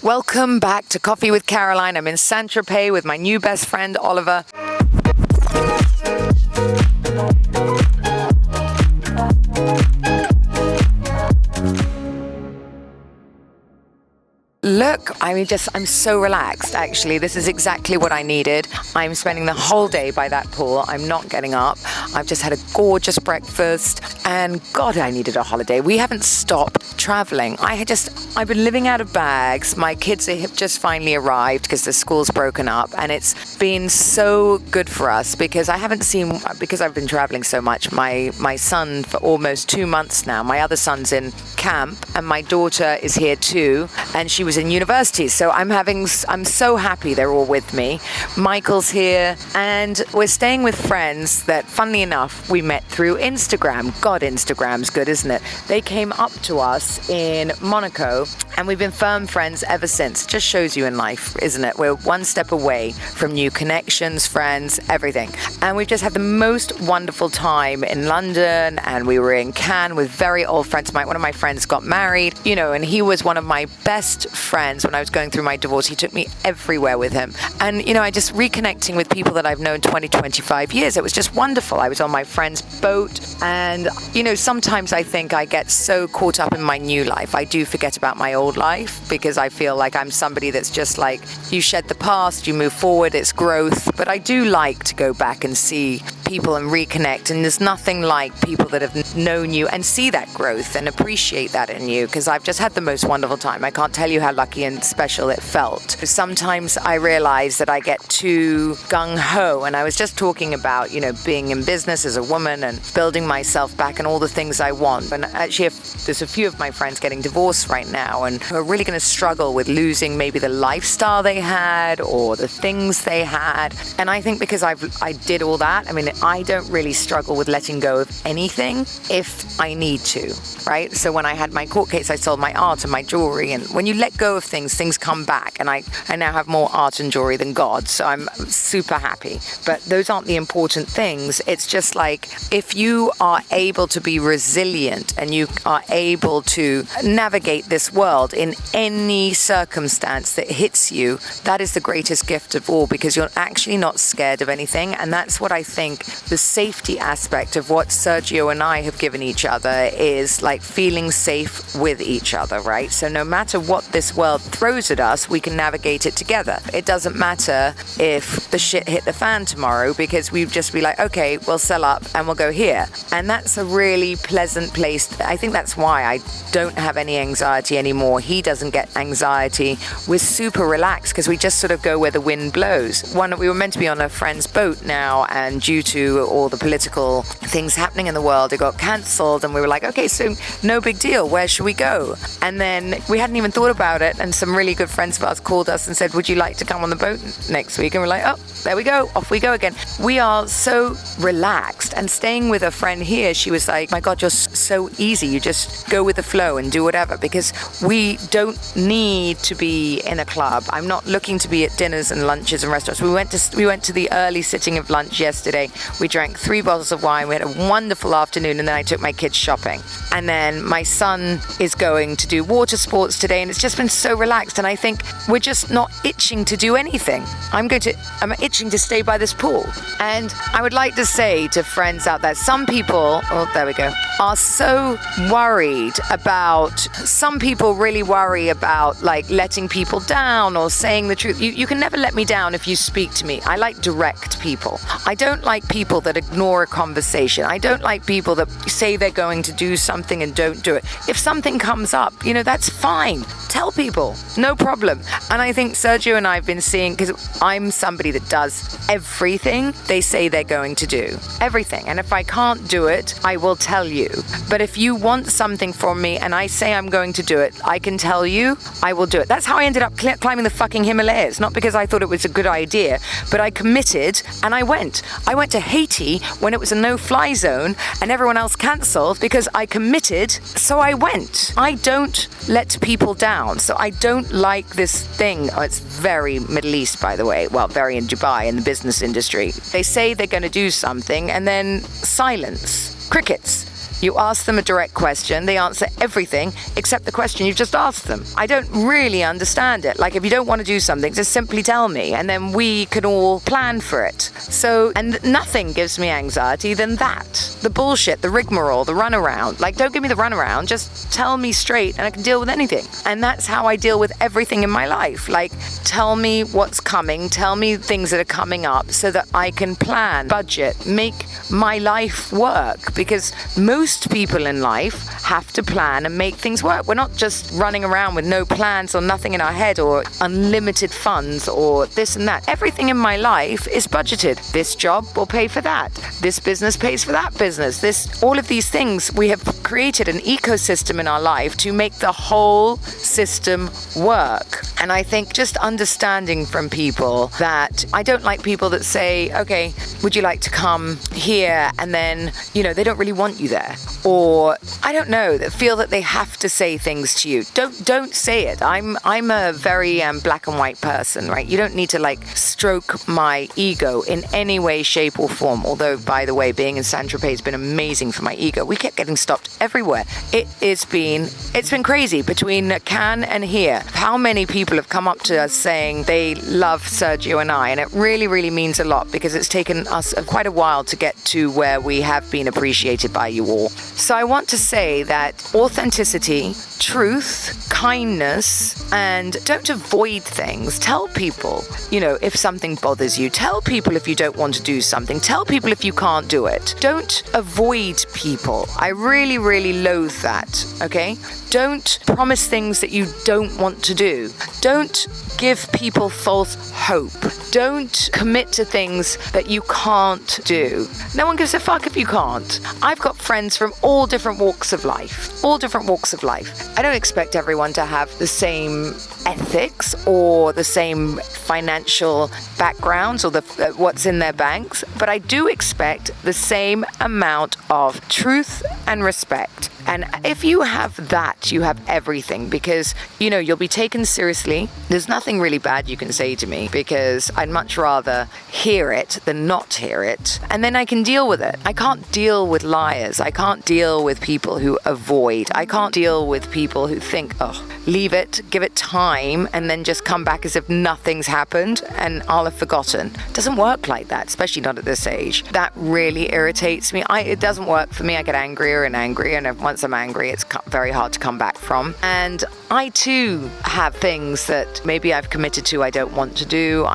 Welcome back to Coffee with Caroline. I'm in Saint-Tropez with my new best friend, Oliver. Look, I'm so relaxed, actually. This is exactly what I needed. I'm spending the whole day by that pool. I'm not getting up. I've just had a gorgeous breakfast, and God, I needed a holiday. We haven't stopped traveling. I've been living out of bags. My kids have just finally arrived because the school's broken up, and it's been so good for us because because I've been traveling so much, my son for almost 2 months now. My other son's in camp, and my daughter is here too, and she was in university. So I'm so happy they're all with me. Michael's here, and we're staying with friends that, funnily enough, we met through Instagram. God, Instagram's good, isn't it? They came up to us in Monaco, and we've been firm friends ever since. It just shows you in life, isn't it? We're one step away from new connections, friends, everything. And we've just had the most wonderful time in London, and we were in Cannes with very old friends. One of my friends got married, and he was one of my best friends when I was going through my divorce. He took me everywhere with him. And, I just reconnecting with people that I've known 20, 25 years. It was just wonderful. I was on my friend's boat, and, sometimes I think I get so caught up in my new life. I do forget about my old life because I feel like I'm somebody that's just like, you shed the past, you move forward, it's growth. But I do like to go back and see people and reconnect, and there's nothing like people that have known you and see that growth and appreciate that in you, because I've just had the most wonderful time. I can't tell you how lucky and special it felt. Sometimes I realize that I get too gung-ho, and I was just talking about, being in business as a woman and building myself back and all the things I want. And actually, there's a few of my friends getting divorced right now and who are really going to struggle with losing maybe the lifestyle they had or the things they had. And I think because I did all that, I don't really struggle with letting go of anything if I need to, right? So when I had my court case, I sold my art and my jewelry. And when you let go of things come back. And I now have more art and jewelry than God. So I'm super happy. But those aren't the important things. It's just like, if you are able to be resilient and you are able to navigate this world in any circumstance that hits you, that is the greatest gift of all, because you're actually not scared of anything. And that's what I think the safety aspect of what Sergio and I have given each other is, like, feeling safe with each other, right? So no matter what this world throws at us, we can navigate it together. It doesn't matter if the shit hit the fan tomorrow, because we'd just be like, okay, we'll sell up and we'll go here. And that's a really pleasant place. I think that's why I don't have any anxiety anymore. He doesn't get anxiety. We're super relaxed because we just sort of go where the wind blows. We were meant to be on a friend's boat now, and due to all the political things happening in the world, it got cancelled, and we were like, okay, so no big deal, where should we go? And then we hadn't even thought about it, and some really good friends of ours called us and said, would you like to come on the boat next week? And we're like, oh, there we go, off we go again. We are so relaxed. And staying with a friend here, she was like, my God, you're so easy, you just go with the flow and do whatever, because we don't need to be in a club. I'm not looking to be at dinners and lunches and restaurants. We went to the early sitting of lunch yesterday. We drank 3 bottles of wine. We had a wonderful afternoon, and then I took my kids shopping. And then my son is going to do water sports today, and it's just been so relaxed. And I think we're just not itching to do anything. I'm itching to stay by this pool. And I would like to say to friends out there, some people, are so worried about, some people really worry about, like, letting people down or saying the truth. You can never let me down if you speak to me. I like direct people. I don't like people that ignore a conversation. I don't like people that say they're going to do something and don't do it. If something comes up, that's fine. Tell people, no problem. And I think Sergio and I have been seeing, because I'm somebody that does everything they say they're going to do. Everything. And if I can't do it, I will tell you. But if you want something from me and I say I'm going to do it, I can tell you I will do it. That's how I ended up climbing the fucking Himalayas. Not because I thought it was a good idea, but I committed and I went. I went to Haiti when it was a no-fly zone and everyone else cancelled because I committed, so I went. I don't let people down. So I don't like this thing. Oh, it's very Middle East, by the way. Well, very in Dubai in the business industry. They say they're going to do something and then silence. Crickets. You ask them a direct question, they answer everything except the question you've just asked them. I don't really understand it. Like, if you don't want to do something, just simply tell me, and then we can all plan for it. So, and nothing gives me anxiety than that. The bullshit, the rigmarole, the runaround. Like, don't give me the runaround, just tell me straight and I can deal with anything. And that's how I deal with everything in my life. Like, tell me what's coming, tell me things that are coming up so that I can plan, budget, make my life work. Because most people in life have to plan and make things work. We're not just running around with no plans or nothing in our head or unlimited funds or this and that. Everything in my life is budgeted. This job will pay for that. This business pays for that business. All of these things, we have created an ecosystem in our life to make the whole system work. And I think just understanding from people that I don't like people that say, okay, would you like to come here? And then, they don't really want you there. Or, I don't know, that feel that they have to say things to you. Don't say it. I'm a very black and white person, right? You don't need to stroke my ego in any way, shape or form. Although, by the way, being in Saint-Tropez has been amazing for my ego. We kept getting stopped everywhere. It's been crazy between Cannes and here. How many people have come up to us saying they love Sergio and I, and it really, really means a lot because it's taken us quite a while to get to where we have been appreciated by you all. So I want to say that authenticity, truth, kindness, and don't avoid things. Tell people, if something bothers you. Tell people if you don't want to do something. Tell people if you can't do it. Don't avoid people. I really, really loathe that, okay? Don't promise things that you don't want to do. Don't give people false hope. Don't commit to things that you can't do. No one gives a fuck if you can't. I've got friends from all different walks of life. I don't expect everyone to have the same ethics or the same financial backgrounds or what's in their banks, but I do expect the same amount of truth and respect. And if you have that, you have everything, because, you'll be taken seriously. There's nothing really bad you can say to me, because I'd much rather hear it than not hear it. And then I can deal with it. I can't deal with liars. I can't deal with people who avoid. I can't deal with people who think, leave it, give it time, and then just come back as if nothing's happened and I'll have forgotten. It doesn't work like that, especially not at this age. That really irritates me. It doesn't work for me. I get angrier and angrier, and once I'm angry, it's very hard to come back from. And I too have things that maybe I've committed to I don't want to do.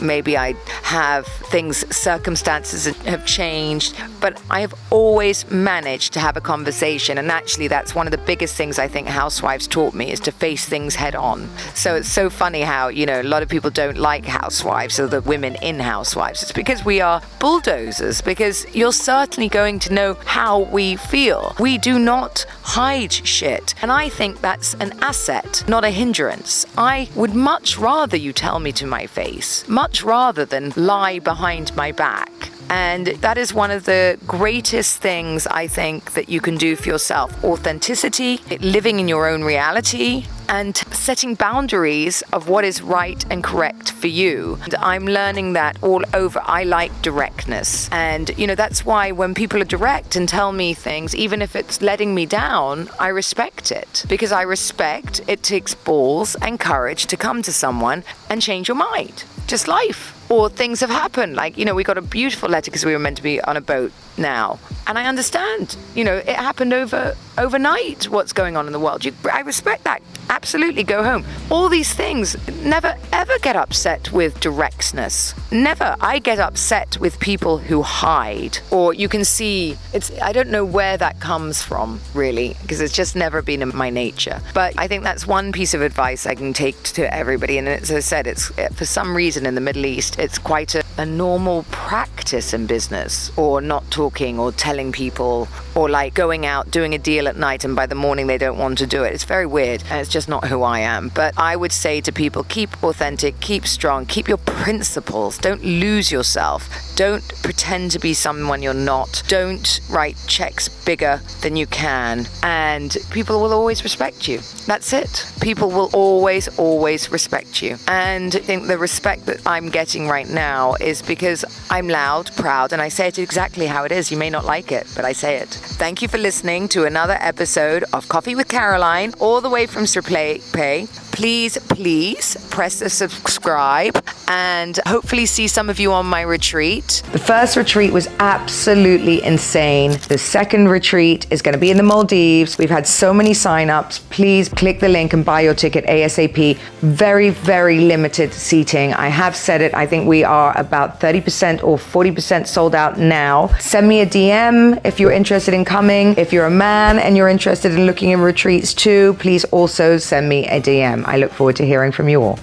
Maybe I have circumstances that have changed, but I have always managed to have a conversation. And actually, that's one of the biggest things I think Housewives taught me, is to face things head on. So it's so funny how, a lot of people don't like Housewives or the women in Housewives. It's because we are bulldozers, because you're certainly going to know how we feel. We do not hide shit. And I think that's an asset, not a hindrance. I would much rather you tell me to my face, much rather than lie behind my back. And that is one of the greatest things I think that you can do for yourself. Authenticity, living in your own reality, and setting boundaries of what is right and correct for you. And I'm learning that all over. I like directness. And, that's why when people are direct and tell me things, even if it's letting me down, I respect it. Because I respect it takes balls and courage to come to someone and change your mind. Just life. Or things have happened. We got a beautiful letter because we were meant to be on a boat now. And I understand, it happened overnight, what's going on in the world. I respect that. Absolutely, go home. All these things, never ever get upset with directness. Never. I get upset with people who hide. Or you can see, I don't know where that comes from, really, because it's just never been in my nature. But I think that's one piece of advice I can take to everybody. And as I said, it's for some reason in the Middle East, it's quite a normal practice in business, or not talking or telling people, or going out, doing a deal at night, and by the morning they don't want to do it. It's very weird, and it's just not who I am. But I would say to people, keep authentic, keep strong, keep your principles. Don't lose yourself. Don't pretend to be someone you're not. Don't write checks bigger than you can. And people will always respect you. That's it. People will always, always respect you. And I think the respect that I'm getting right now is because I'm loud, proud, and I say it exactly how it is. You may not like it, but I say it. Thank you for listening to another episode of Coffee with Caroline, all the way from Sir Pay. Please press the subscribe and hopefully see some of you on my retreat. The first retreat was absolutely insane. The second retreat is going to be in the Maldives. We've had so many sign-ups. Please click the link and buy your ticket ASAP. Very, very limited seating. I have said it. I think we are about 30% or 40% sold out now. Send me a DM if you're interested in coming. If you're a man and you're interested in looking in retreats too, please also send me a DM. I look forward to hearing from you all.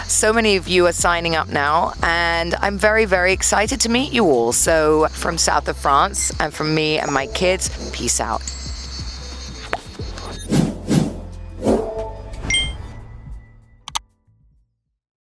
So many of you are signing up now, and I'm very, very excited to meet you all. So from south of France and from me and my kids, peace out.